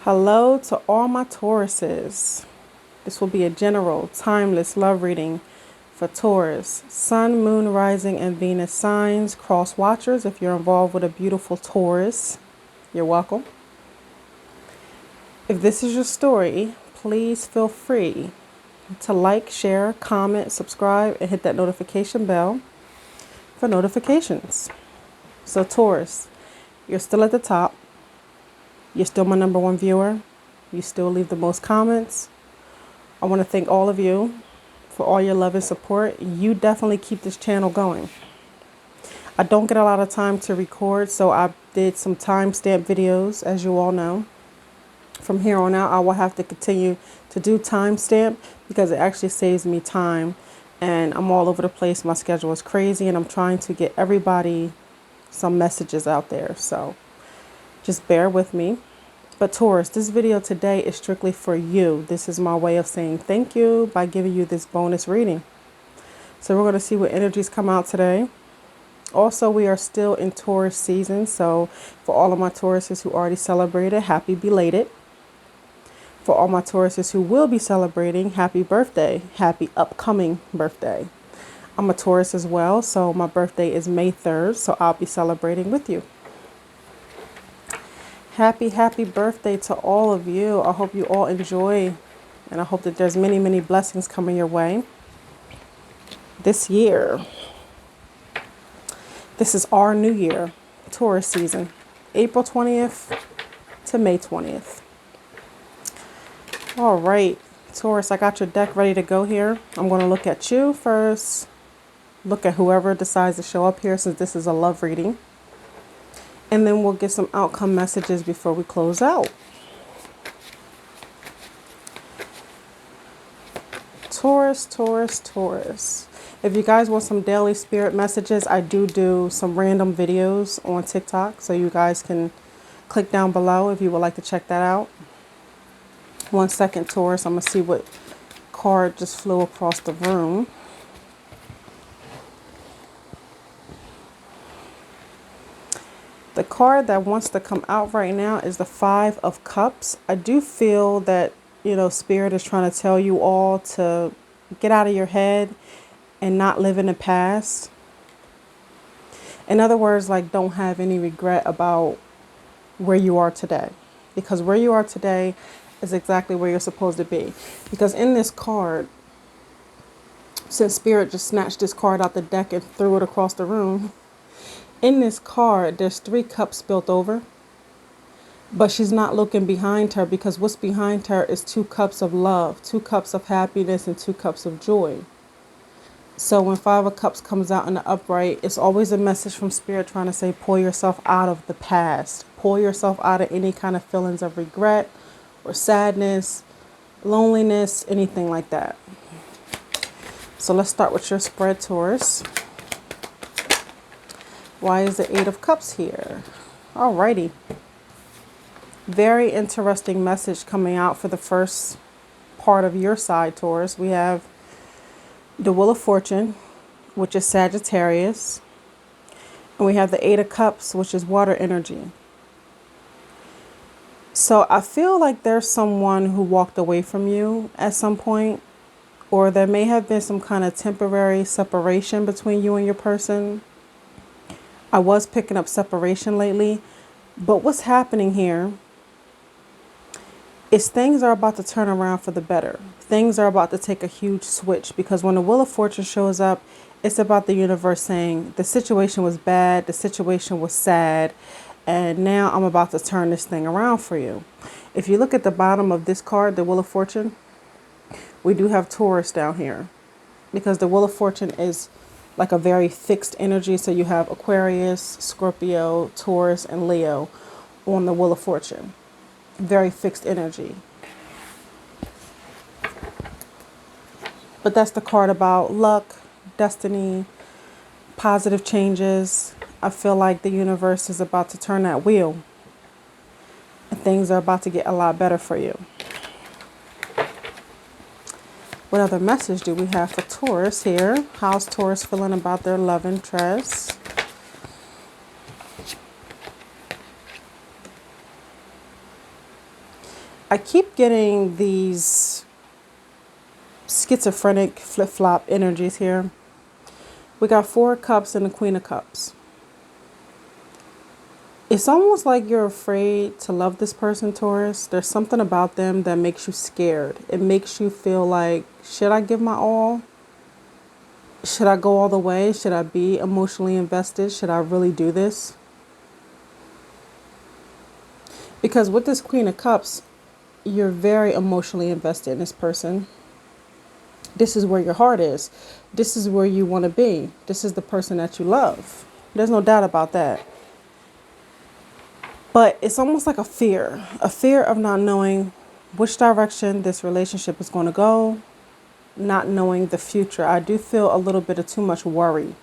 Hello to all my Tauruses. This will be a general, timeless love reading for Taurus, Sun, Moon, Rising, and Venus signs, cross watchers. If you're involved with a beautiful Taurus, you're welcome. If this is your story, please feel free to like, share, comment, subscribe, and hit that notification bell for notifications. So Taurus, you're still at the top. You're still my #1 viewer. You still leave the most comments. I want to thank all of you for all your love and support. You definitely keep this channel going. I don't get a lot of time to record, so I did some timestamp videos, as you all know. From here on out, I will have to continue to do timestamp because it actually saves me time. And I'm all over the place. My schedule is crazy, and I'm trying to get everybody some messages out there. So just bear with me. But Taurus, this video today is strictly for you. This is my way of saying thank you by giving you this bonus reading. So we're going to see what energies come out today. Also, we are still in Taurus season. So for all of my Tauruses who already celebrated, happy belated. For all my Tauruses who will be celebrating, happy birthday. Happy upcoming birthday. I'm a Taurus as well. So my birthday is May 3rd. So I'll be celebrating with you. Happy birthday to all of you. I hope you all enjoy, and I hope that there's many blessings coming your way this year. This is our new year, Taurus season, April 20th to May 20th. All right, Taurus, I got your deck ready to go here. I'm going to look at you first, look at whoever decides to show up here since this is a love reading. And then we'll get some outcome messages before we close out. Taurus. If you guys want some daily spirit messages, I do some random videos on TikTok. So you guys can click down below if you would like to check that out. 1 second, Taurus. I'm going to see what card just flew across the room. The card that wants to come out right now is the 5 of Cups. I do feel that, Spirit is trying to tell you all to get out of your head and not live in the past. In other words, like, don't have any regret about where you are today. Because where you are today is exactly where you're supposed to be. Because in this card, since Spirit just snatched this card out the deck and threw it across the room, in this card, there's 3 cups spilled over, but she's not looking behind her because what's behind her is 2 cups of love, 2 cups of happiness, and 2 cups of joy. So when 5 of Cups comes out in the upright, it's always a message from Spirit trying to say, pull yourself out of the past, pull yourself out of any kind of feelings of regret or sadness, loneliness, anything like that. So let's start with your spread, Taurus. Why is the 8 of Cups here? Alrighty. Very interesting message coming out for the first part of your side, Taurus. We have the Wheel of Fortune, which is Sagittarius. And we have the 8 of Cups, which is water energy. So I feel like there's someone who walked away from you at some point, or there may have been some kind of temporary separation between you and your person. I was picking up separation lately, but what's happening here is things are about to turn around for the better. Things are about to take a huge switch because when the Wheel of Fortune shows up, it's about the universe saying the situation was bad, the situation was sad, and now I'm about to turn this thing around for you. If you look at the bottom of this card, the Wheel of Fortune, we do have Taurus down here because the Wheel of Fortune is like a very fixed energy. So you have Aquarius, Scorpio, Taurus, and Leo on the Wheel of Fortune. Very fixed energy. But that's the card about luck, destiny, positive changes. I feel like the universe is about to turn that wheel. And things are about to get a lot better for you. What other message do we have for Taurus here? How's Taurus feeling about their love interest? I keep getting these schizophrenic flip-flop energies here. We got Four of Cups and the Queen of Cups. It's almost like you're afraid to love this person, Taurus. There's something about them that makes you scared. It makes you feel like, should I give my all? Should I go all the way? Should I be emotionally invested? Should I really do this? Because with this Queen of Cups, you're very emotionally invested in this person. This is where your heart is. This is where you want to be. This is the person that you love. There's no doubt about that. But it's almost like a fear of not knowing which direction this relationship is going to go, not knowing the future. I do feel a little bit of too much worry.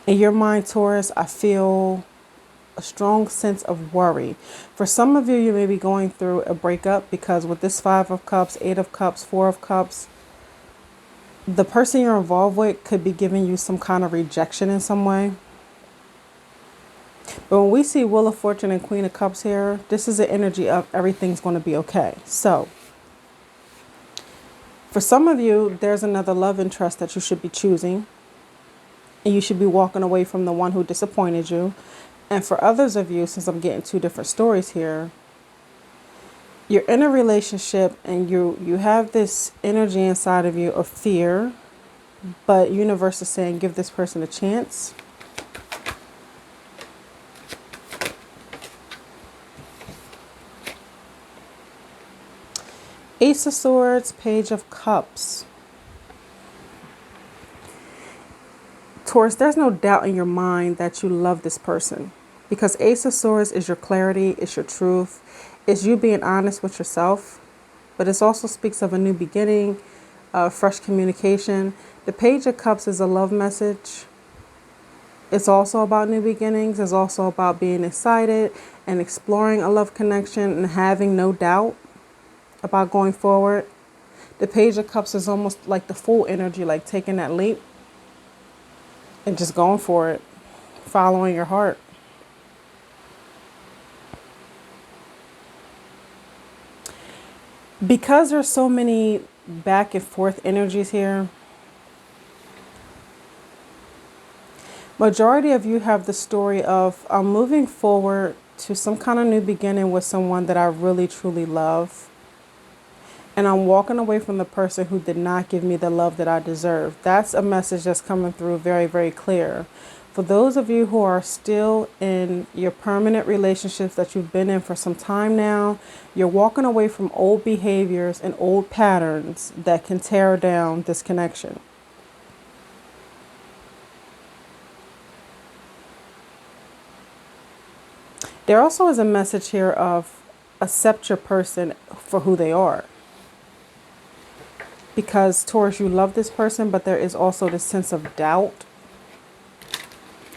In your mind, Taurus, I feel a strong sense of worry. For some of you, you may be going through a breakup because with this Five of Cups, Eight of Cups, Four of Cups, the person you're involved with could be giving you some kind of rejection in some way. But when we see Wheel of Fortune and Queen of Cups here, this is the energy of everything's going to be okay. So, for some of you, there's another love interest that you should be choosing. And you should be walking away from the one who disappointed you. And for others of you, since I'm getting two different stories here, you're in a relationship and you have this energy inside of you of fear. But universe is saying, give this person a chance. Ace of Swords, Page of Cups. Taurus, there's no doubt in your mind that you love this person. Because Ace of Swords is your clarity, it's your truth, it's you being honest with yourself. But it also speaks of a new beginning, fresh communication. The Page of Cups is a love message. It's also about new beginnings. It's also about being excited and exploring a love connection and having no doubt about going forward. The Page of Cups is almost like the Fool energy, like taking that leap and just going for it, following your heart. Because there's so many back and forth energies here, majority of you have the story of I'm moving forward to some kind of new beginning with someone that I really truly love. And I'm walking away from the person who did not give me the love that I deserve. That's a message that's coming through very, very clear. For those of you who are still in your permanent relationships that you've been in for some time now, you're walking away from old behaviors and old patterns that can tear down this connection. There also is a message here of accept your person for who they are. Because, Taurus, you love this person, but there is also this sense of doubt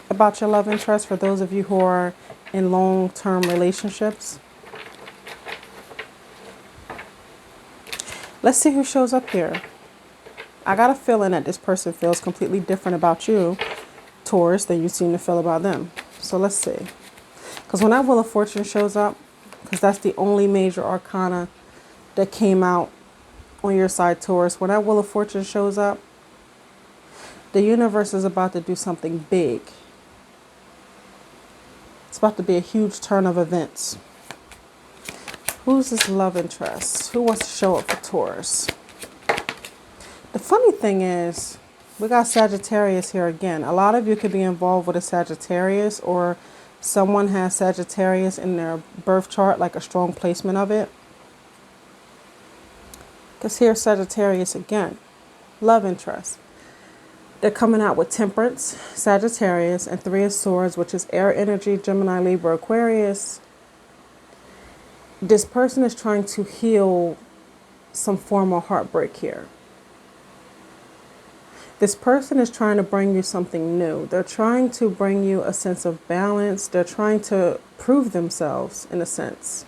about your love interest for those of you who are in long-term relationships. Let's see who shows up here. I got a feeling that this person feels completely different about you, Taurus, than you seem to feel about them. So let's see. Because when that Wheel of Fortune shows up, because that's the only major arcana that came out on your side, Taurus, when that Wheel of Fortune shows up, the universe is about to do something big. It's about to be a huge turn of events. Who's this love interest? Who wants to show up for Taurus? The funny thing is, we got Sagittarius here again. A lot of you could be involved with a Sagittarius, or someone has Sagittarius in their birth chart, like a strong placement of it. Because here's Sagittarius again. Love interest. They're coming out with Temperance, Sagittarius, and Three of Swords, which is air energy, Gemini, Libra, Aquarius. This person is trying to heal some form of heartbreak here. This person is trying to bring you something new. They're trying to bring you a sense of balance. They're trying to prove themselves in a sense.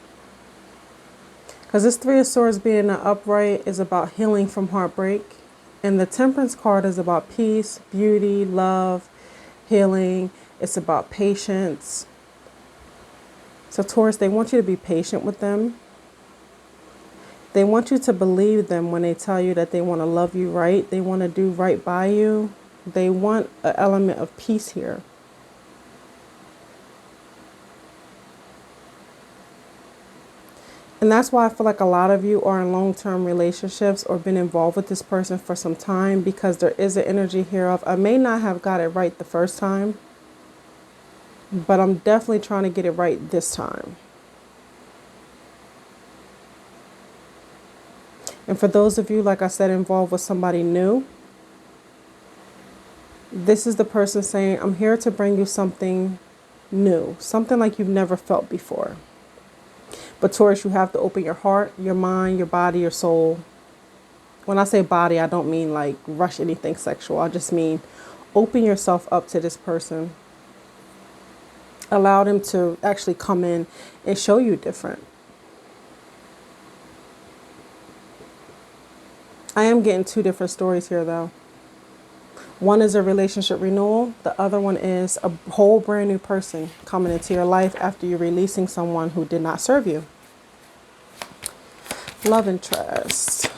Because this Three of Swords being an upright is about healing from heartbreak. And the Temperance card is about peace, beauty, love, healing. It's about patience. So Taurus, they want you to be patient with them. They want you to believe them when they tell you that they want to love you right. They want to do right by you. They want an element of peace here. And that's why I feel like a lot of you are in long-term relationships or been involved with this person for some time, because there is an energy here of, I may not have got it right the first time, but I'm definitely trying to get it right this time. And for those of you, like I said, involved with somebody new, this is the person saying, I'm here to bring you something new, something like you've never felt before. But Taurus, you have to open your heart, your mind, your body, your soul. When I say body, I don't mean like rush anything sexual. I just mean open yourself up to this person. Allow them to actually come in and show you different. I am getting two different stories here though. One is a relationship renewal. The other one is a whole brand new person coming into your life after you're releasing someone who did not serve you. Love interest.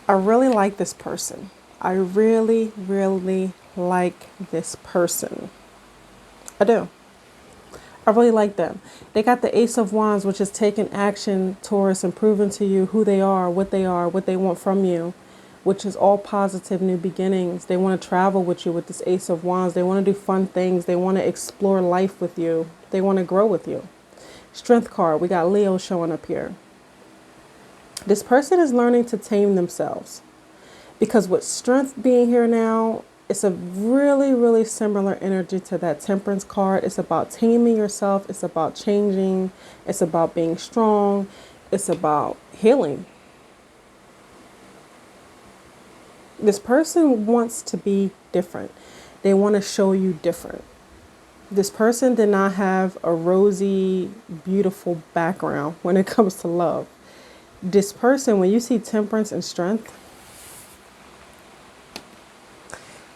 I really like this person. I really, really like this person. I do. I really like them. They got the Ace of Wands, which is taking action, Taurus, and proving to you who they are, what they want from you, which is all positive new beginnings. They want to travel with you with this Ace of Wands. They want to do fun things. They want to explore life with you. They want to grow with you. Strength card. We got Leo showing up here. This person is learning to tame themselves, because with Strength being here now, it's a really, really similar energy to that Temperance card. It's about taming yourself. It's about changing. It's about being strong. It's about healing. This person wants to be different. They want to show you different. This person did not have a rosy, beautiful background when it comes to love. This person, when you see Temperance and Strength,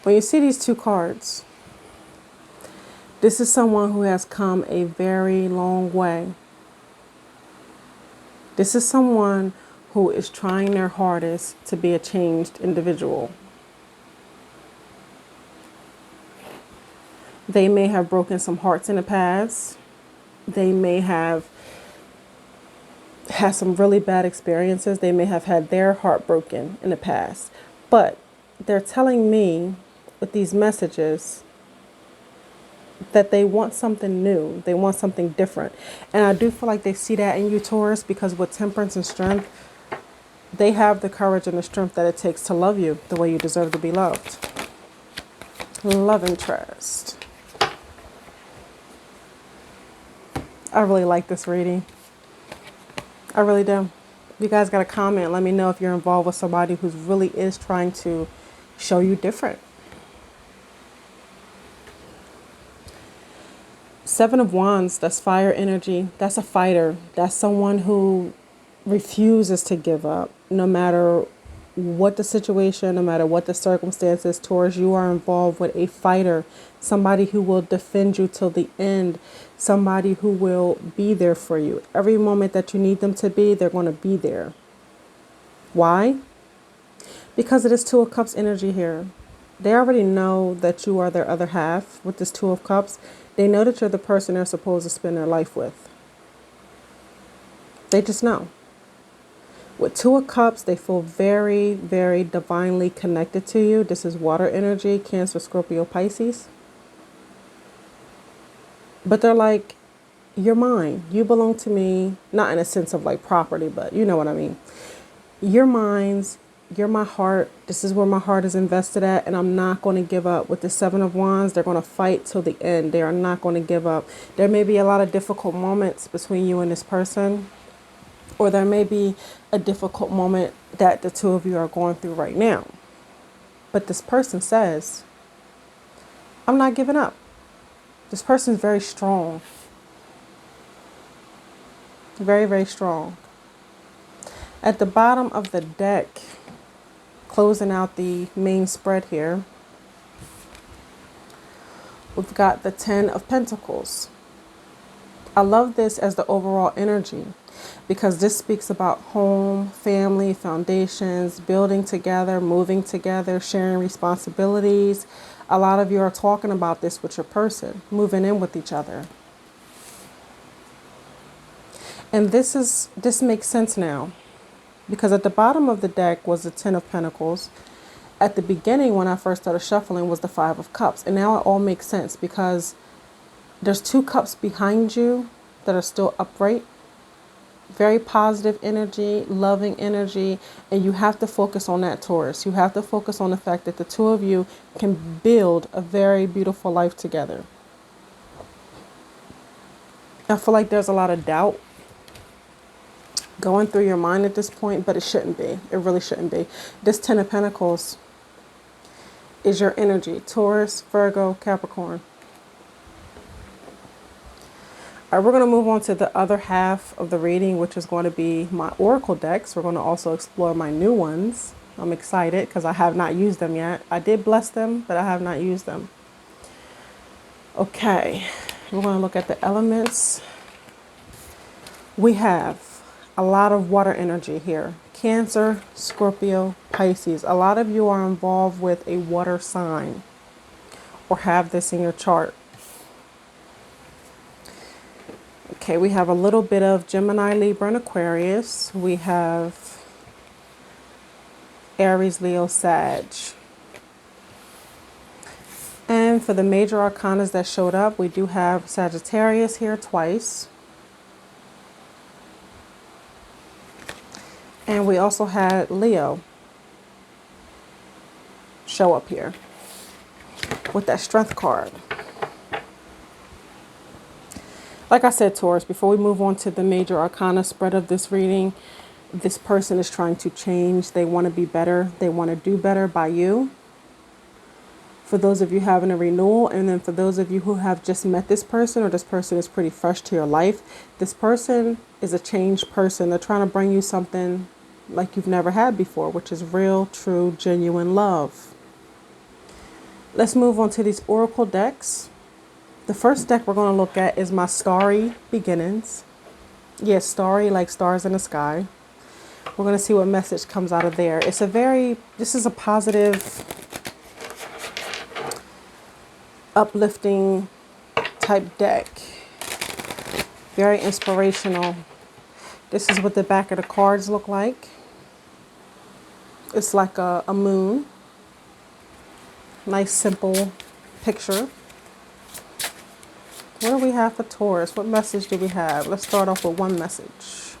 when you see these two cards, this is someone who has come a very long way. This is someone who is trying their hardest to be a changed individual. They may have broken some hearts in the past. They may have had some really bad experiences. They may have had their heart broken in the past. But they're telling me with these messages that they want something new. They want something different. And I do feel like they see that in you, Taurus, because with Temperance and Strength, they have the courage and the strength that it takes to love you the way you deserve to be loved. Love interest. I really like this reading. I really do. You guys got to comment. Let me know if you're involved with somebody who really is trying to show you different. Seven of Wands, that's fire energy. That's a fighter. That's someone who refuses to give up no matter what the situation, no matter what the circumstances. Taurus, you are involved with a fighter, somebody who will defend you till the end, somebody who will be there for you. Every moment that you need them to be, they're going to be there. Why? Because it is Two of Cups energy here. They already know that you are their other half with this Two of Cups. They know that you're the person they're supposed to spend their life with. They just know. With Two of Cups, they feel very, very divinely connected to you. This is water energy, Cancer, Scorpio, Pisces. But they're like, you're mine. You belong to me. Not in a sense of like property, but you know what I mean. You're mine. You're my heart. This is where my heart is invested at. And I'm not going to give up. With the Seven of Wands, they're going to fight till the end. They are not going to give up. There may be a lot of difficult moments between you and this person. Or there may be a difficult moment that the two of you are going through right now. But this person says, I'm not giving up. This person is very strong. Very, very strong. At the bottom of the deck, closing out the main spread here, we've got the 10 of Pentacles. I love this as the overall energy because this speaks about home, family, foundations, building together, moving together, sharing responsibilities. A lot of you are talking about this with your person, moving in with each other. And this makes sense now because at the bottom of the deck was the 10 of Pentacles. At the beginning, when I first started shuffling, was the 5 of Cups. And now it all makes sense because there's 2 cups behind you that are still upright. Very positive energy, loving energy. And you have to focus on that, Taurus. You have to focus on the fact that the 2 of you can build a very beautiful life together. I feel like there's a lot of doubt going through your mind at this point, but it shouldn't be. It really shouldn't be. This 10 of Pentacles is your energy. Taurus, Virgo, Capricorn. All right, we're going to move on to the other half of the reading, which is going to be my oracle decks. We're going to also explore my new ones. I'm excited because I have not used them yet. I did bless them, but I have not used them. Okay, we're going to look at the elements. We have a lot of water energy here. Cancer, Scorpio, Pisces. A lot of you are involved with a water sign or have this in your chart. Okay, we have a little bit of Gemini, Libra, and Aquarius. We have Aries, Leo, Sag. And for the major arcanas that showed up, we do have Sagittarius here twice. And we also had Leo show up here with that Strength card. Like I said, Taurus, before we move on to the major arcana spread of this reading, this person is trying to change. They want to be better. They want to do better by you. For those of you having a renewal, and then for those of you who have just met this person or this person is pretty fresh to your life, this person is a changed person. They're trying to bring you something like you've never had before, which is real, true, genuine love. Let's move on to these oracle decks. The first deck we're going to look at is my Starry Beginnings. Yes, starry like stars in the sky. We're going to see what message comes out of there. This is a positive, uplifting type deck. Very inspirational. This is what the back of the cards look like. It's like a moon. Nice, simple picture. What do we have for Taurus? What message do we have? Let's start off with one message.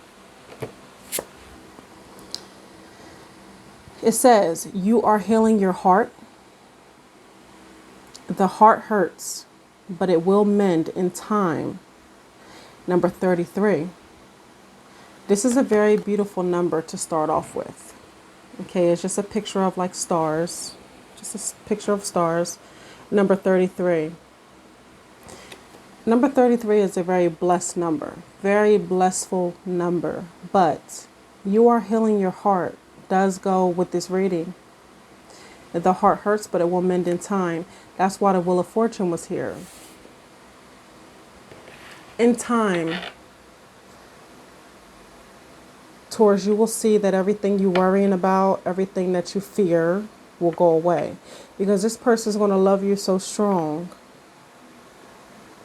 It says, you are healing your heart. The heart hurts, but it will mend in time. Number 33. This is a very beautiful number to start off with. Okay, it's just a picture of like stars. Just a picture of stars. Number 33. Number 33 is a very blessed number. Very blissful number. But you are healing your heart. Does go with this reading. The heart hurts, but it will mend in time. That's why the Wheel of Fortune was here. In time, Taurus, you will see that everything you're worrying about, everything that you fear will go away. Because this person is going to love you so strong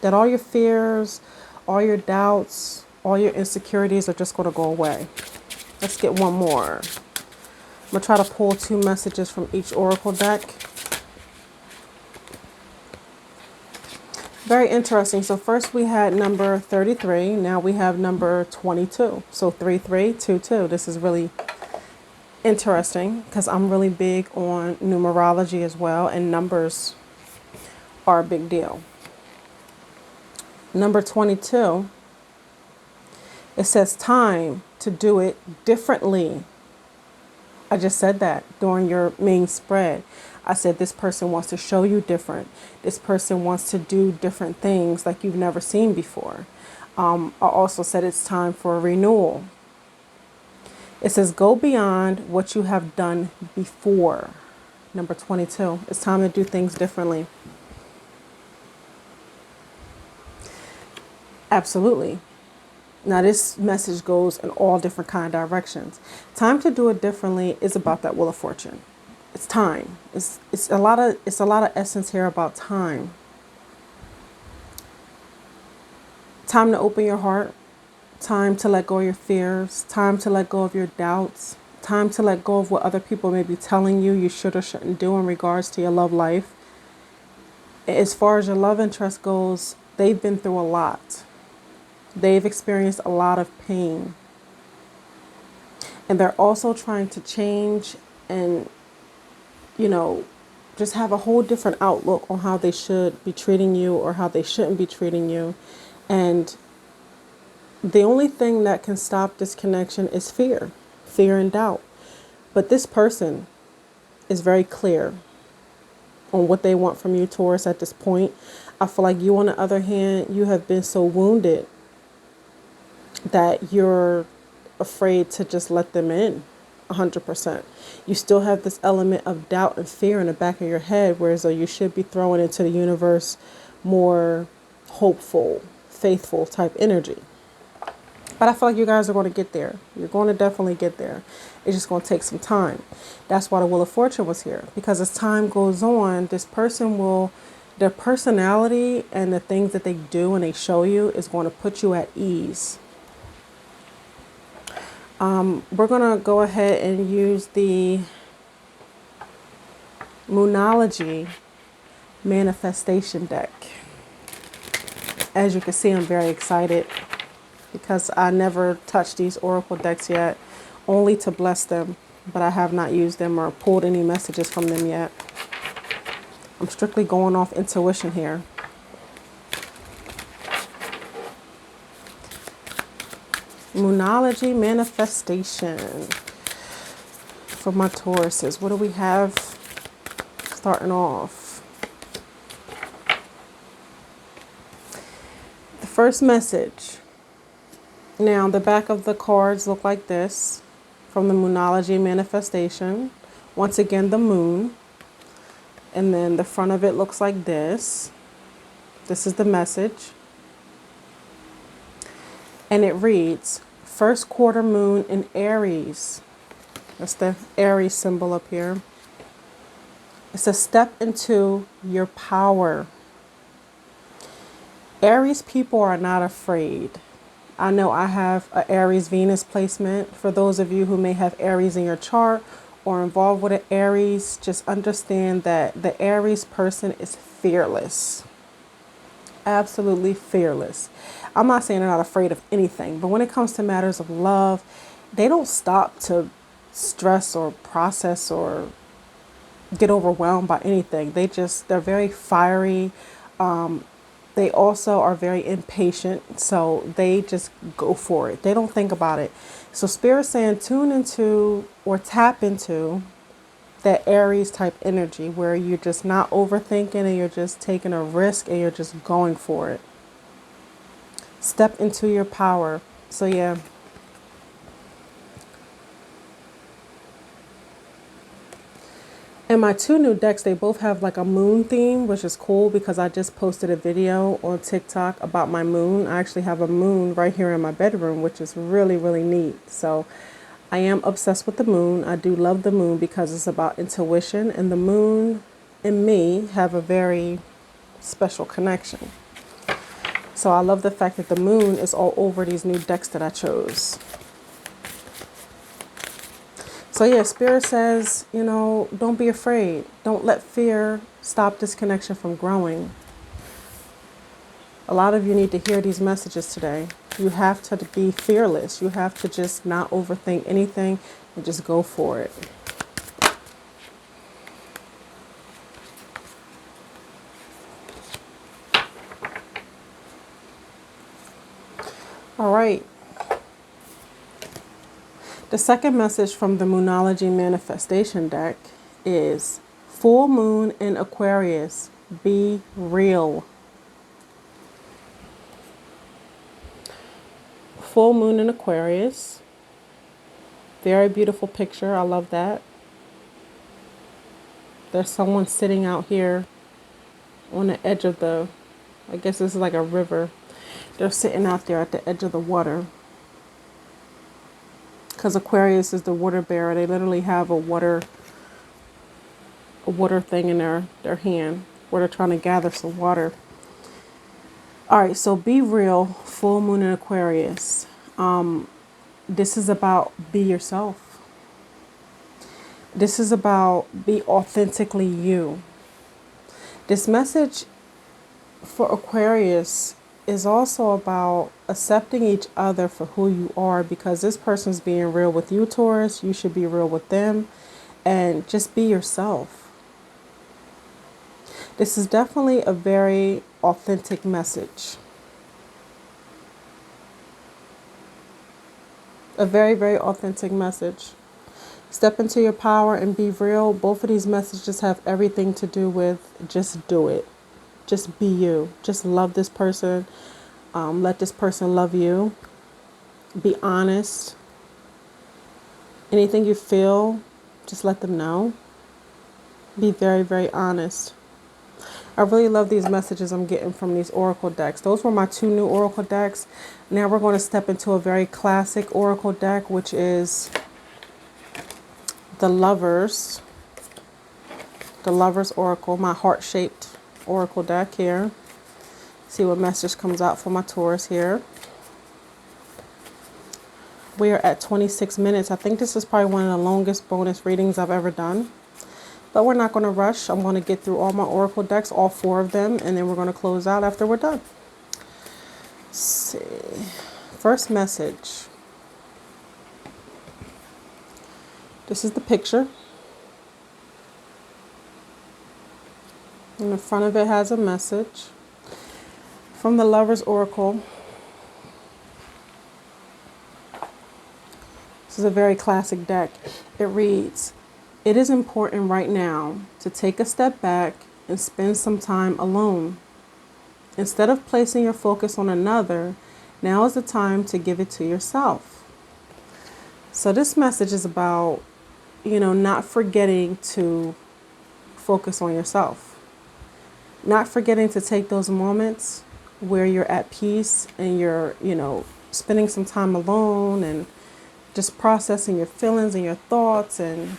that all your fears, all your doubts, all your insecurities are just going to go away. Let's get one more. I'm going to try to pull 2 messages from each oracle deck. Very interesting. So first we had number 33. Now we have number 22. So 3322. This is really interesting because I'm really big on numerology as well. And numbers are a big deal. Number 22. It says time to do it differently. I just said that during your main spread. I said this person wants to show you different. This person wants to do different things like you've never seen before. I also said it's time for a renewal. It says go beyond what you have done before. Number 22. It's time to do things differently. Absolutely. Now this message goes in all different kind of directions. Time to do it differently is about that Wheel of Fortune. It's time. It's a lot of essence here about time. Time to open your heart. Time to let go of your fears. Time to let go of your doubts. Time to let go of what other people may be telling you you should or shouldn't do in regards to your love life. As far as your love interest goes, they've been through a lot. They've experienced a lot of pain. And they're also trying to change and, just have a whole different outlook on how they should be treating you or how they shouldn't be treating you. And the only thing that can stop this connection is fear and doubt. But this person is very clear on what they want from you, Taurus, at this point. I feel like you, on the other hand, you have been so wounded that you're afraid to just let them in 100%. You still have this element of doubt and fear in the back of your head, whereas though you should be throwing into the universe more hopeful, faithful type energy. But I feel like you guys are going to get there. You're going to definitely get there. It's just going to take some time. That's why the Wheel of Fortune was here. Because as time goes on, this person will, their personality and the things that they do and they show you is going to put you at ease. We're going to go ahead and use the Moonology Manifestation deck. As you can see, I'm very excited because I never touched these oracle decks yet, only to bless them, but I have not used them or pulled any messages from them yet. I'm strictly going off intuition here. Moonology Manifestation for my Tauruses. What do we have starting off? The first message. Now, the back of the cards look like this from the Moonology Manifestation. Once again, the moon. And then the front of it looks like this. This is the message. And it reads, first quarter moon in Aries. That's the Aries symbol up here. It's a step into your power. Aries people are not afraid. I know I have an Aries Venus placement. For those of you who may have Aries in your chart or involved with an Aries, just understand that the Aries person is fearless. Absolutely fearless. I'm not saying they're not afraid of anything, but when it comes to matters of love, they don't stop to stress or process or get overwhelmed by anything. They're very fiery. They also are very impatient, so they just go for it. They don't think about it. So Spirit's saying tune into or tap into that Aries type energy where you're just not overthinking and you're just taking a risk and you're just going for it. Step into your power. So yeah. And my two new decks, they both have like a moon theme, which is cool because I just posted a video on TikTok about my moon. I actually have a moon right here in my bedroom, which is really, really neat. So I am obsessed with the moon. I do love the moon because it's about intuition, and the moon and me have a very special connection. So I love the fact that the moon is all over these new decks that I chose. So yeah, Spirit says, don't be afraid. Don't let fear stop this connection from growing. A lot of you need to hear these messages today. You have to be fearless. You have to just not overthink anything and just go for it. All right. The second message from the Moonology Manifestation deck is full moon in Aquarius. Be real. Full moon in Aquarius. Very beautiful picture. I love that. There's someone sitting out here on the edge of I guess this is like a river. They're sitting out there at the edge of the water. Because Aquarius is the water bearer. They literally have a water thing in their hand where they're trying to gather some water. All right, so be real, full moon in Aquarius. This is about be yourself. This is about be authentically you. This message for Aquarius is also about accepting each other for who you are, because this person's being real with you, Taurus. You should be real with them, and just be yourself. This is definitely a very authentic message. A very, very authentic message. Step into your power and be real. Both of these messages have everything to do with just do it. Just be you. Just love this person. Let this person love you. Be honest. Anything you feel, just let them know. Be very, very honest. I really love these messages I'm getting from these oracle decks. Those were my 2 new oracle decks. Now we're going to step into a very classic oracle deck, which is the Lovers Oracle, my heart-shaped oracle deck here. See what message comes out for my Taurus here. We are at 26 minutes. I think this is probably one of the longest bonus readings I've ever done. But we're not going to rush. I'm going to get through all my oracle decks, all 4 of them, and then we're going to close out after we're done. Let's see. First message. This is the picture. And the front of it has a message from the Lovers Oracle. This is a very classic deck. It reads, "It is important right now to take a step back and spend some time alone. Instead of placing your focus on another, now is the time to give it to yourself." So this message is about, not forgetting to focus on yourself. Not forgetting to take those moments where you're at peace and you're, spending some time alone and just processing your feelings and your thoughts and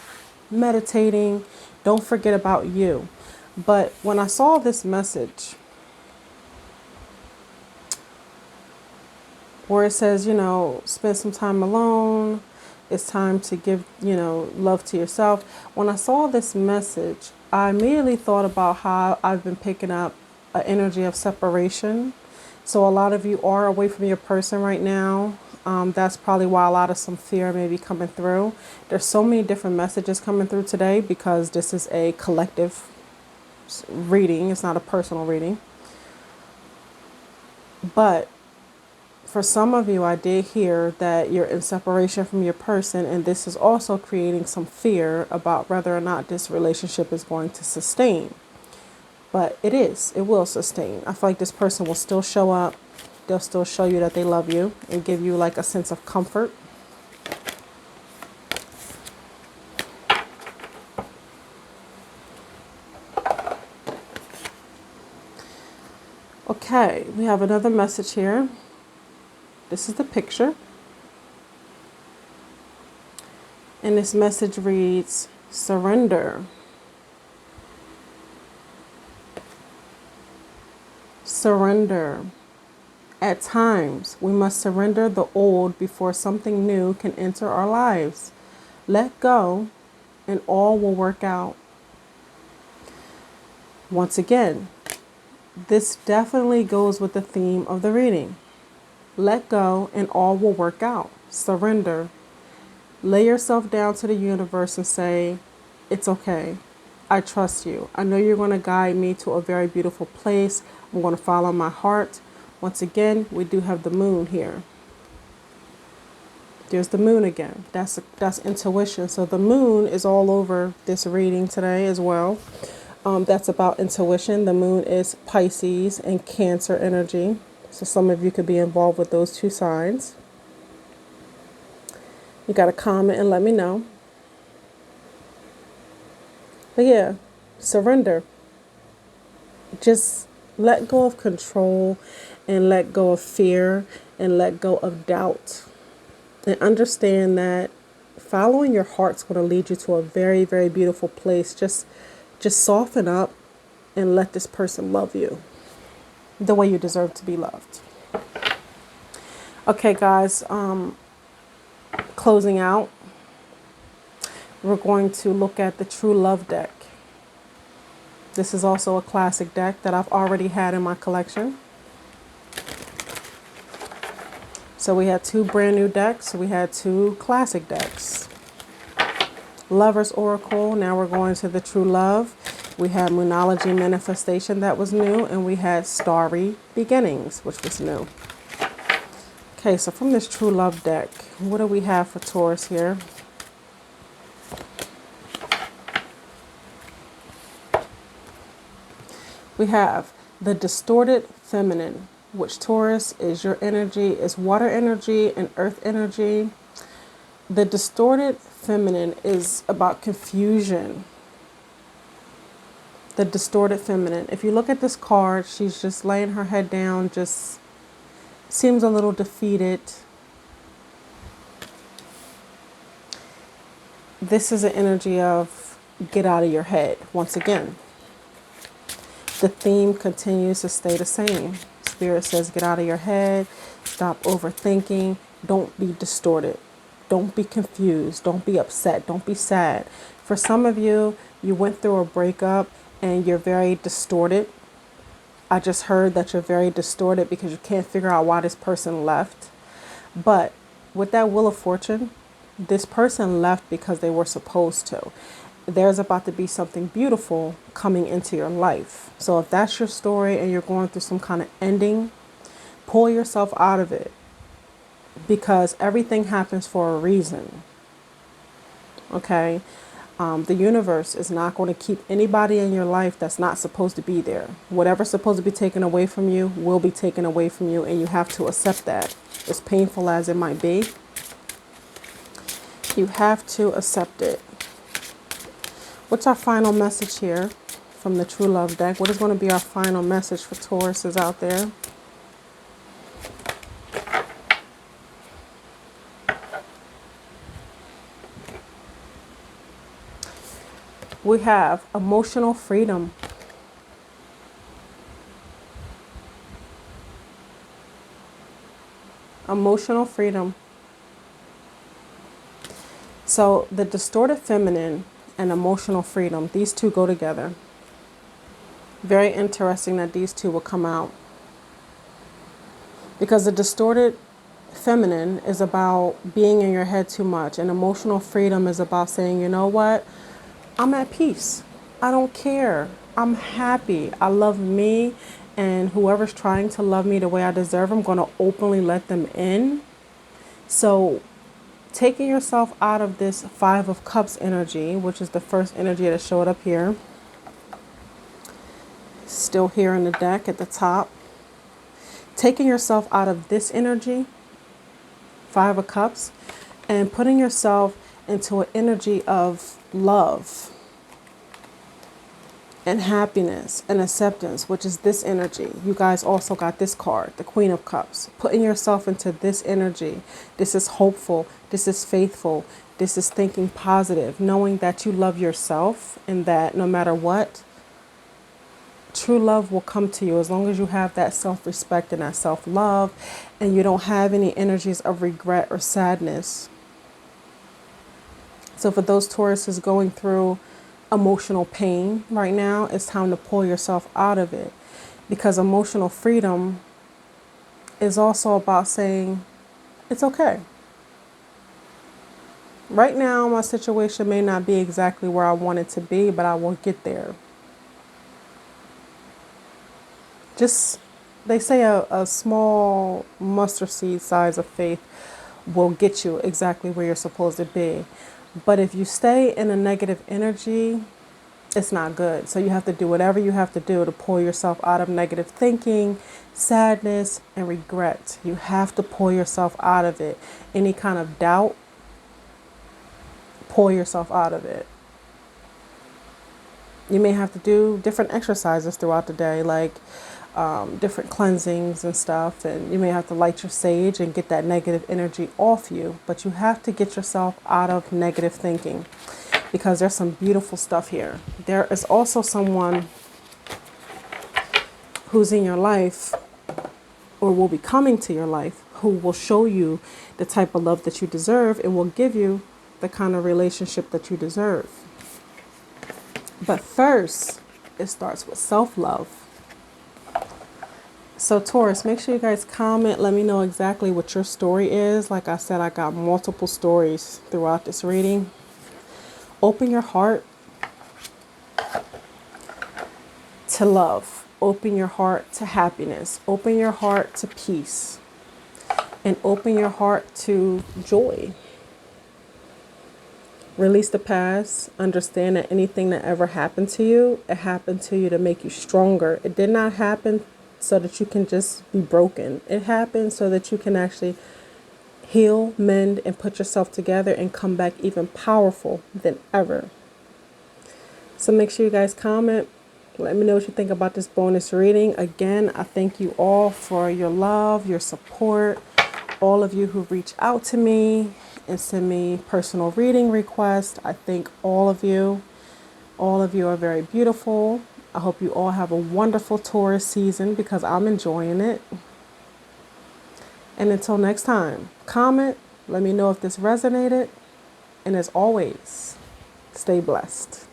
meditating. Don't forget about you. But when I saw this message where it says, spend some time alone, it's time to give, love to yourself. When I saw this message, I immediately thought about how I've been picking up an energy of separation. So a lot of you are away from your person right now. That's probably why a lot of some fear may be coming through. There's so many different messages coming through today because this is a collective reading. It's not a personal reading. But for some of you, I did hear that you're in separation from your person, and this is also creating some fear about whether or not this relationship is going to sustain. But it will sustain. I feel like this person will still show up. They'll still show you that they love you and give you like a sense of comfort. Okay, we have another message here. This is the picture. And this message reads, surrender. Surrender. At times, we must surrender the old before something new can enter our lives. Let go and all will work out. Once again, this definitely goes with the theme of the reading. Let go and all will work out. Surrender. Lay yourself down to the universe and say, it's okay. I trust you. I know you're going to guide me to a very beautiful place. I'm going to follow my heart. Once again, we do have the moon here. There's the moon again. That's intuition. So the moon is all over this reading today as well. That's about intuition. The moon is Pisces and Cancer energy. So some of you could be involved with those 2 signs. You got to comment and let me know. But yeah, surrender. Just Let go of control and let go of fear and let go of doubt. And understand that following your heart's going to lead you to a very, very beautiful place. Just soften up and let this person love you the way you deserve to be loved. Okay, guys, closing out, we're going to look at the True Love deck. This is also a classic deck that I've already had in my collection. So we had 2 brand new decks. We had 2 classic decks. Lover's Oracle. Now we're going to the True Love. We had Moonology Manifestation that was new. And we had Starry Beginnings, which was new. Okay, so from this True Love deck, what do we have for Taurus here? We have the Distorted Feminine, which Taurus is your energy, is water energy and earth energy. The Distorted Feminine is about confusion. The Distorted Feminine. If you look at this card, she's just laying her head down, just seems a little defeated. This is an energy of get out of your head once again. The theme continues to stay the same. Spirit says get out of your head, stop overthinking, don't be distorted, don't be confused, don't be upset, don't be sad. For some of you, you went through a breakup and you're very distorted. I just heard that you're very distorted because you can't figure out why this person left. But with that Wheel of Fortune, this person left because they were supposed to. There's about to be something beautiful coming into your life. So if that's your story and you're going through some kind of ending, pull yourself out of it, because everything happens for a reason. Okay? The universe is not going to keep anybody in your life that's not supposed to be there. Whatever's supposed to be taken away from you will be taken away from you, and you have to accept that. As painful as it might be, you have to accept it. What's our final message here from the True Love deck? What is going to be our final message for Tauruses out there? We have emotional freedom. Emotional freedom. So the Distorted Feminine and emotional freedom, these two go together. Very interesting that these two will come out, because the Distorted Feminine is about being in your head too much, and emotional freedom is about saying, you know what, I'm at peace, I don't care, I'm happy, I love me, and whoever's trying to love me the way I deserve, I'm going to openly let them in. So taking yourself out of this 5 of Cups energy, which is the first energy that showed up here, still here in the deck at the top. Taking yourself out of this energy, 5 of Cups, and putting yourself into an energy of love and happiness and acceptance, which is this energy. You guys also got this card, the Queen of Cups. Putting yourself into this energy. This is hopeful. This is faithful. This is thinking positive, knowing that you love yourself and that no matter what, true love will come to you as long as you have that self-respect and that self-love, and you don't have any energies of regret or sadness. So for those Tauruses going through emotional pain right now, it's time to pull yourself out of it, because emotional freedom is also about saying it's okay. Right now, my situation may not be exactly where I want it to be, but I will get there. Just, they say a small mustard seed size of faith will get you exactly where you're supposed to be. But if you stay in a negative energy, it's not good. So you have to do whatever you have to do to pull yourself out of negative thinking, sadness, and regret. You have to pull yourself out of it. Any kind of doubt, pull yourself out of it. You may have to do different exercises throughout the day, like different cleansings and stuff, and you may have to light your sage and get that negative energy off you, but you have to get yourself out of negative thinking, because there's some beautiful stuff here. There is also someone who's in your life or will be coming to your life who will show you the type of love that you deserve and will give you the kind of relationship that you deserve. But first, it starts with self-love. So Taurus, make sure you guys comment. Let me know exactly what your story is. Like I said, I got multiple stories throughout this reading. Open your heart to love. Open your heart to happiness. Open your heart to peace. And open your heart to joy. Release the past. Understand that anything that ever happened to you, it happened to you to make you stronger. It did not happen so that you can just be broken. It happened so that you can actually heal, mend, and put yourself together and come back even powerful than ever. So make sure you guys comment. Let me know what you think about this bonus reading. Again, I thank you all for your love, your support, all of you who reach out to me and send me personal reading requests. I thank all of you. All of you are very beautiful. I hope you all have a wonderful Taurus season, because I'm enjoying it. And until next time, comment, let me know if this resonated. And as always, stay blessed.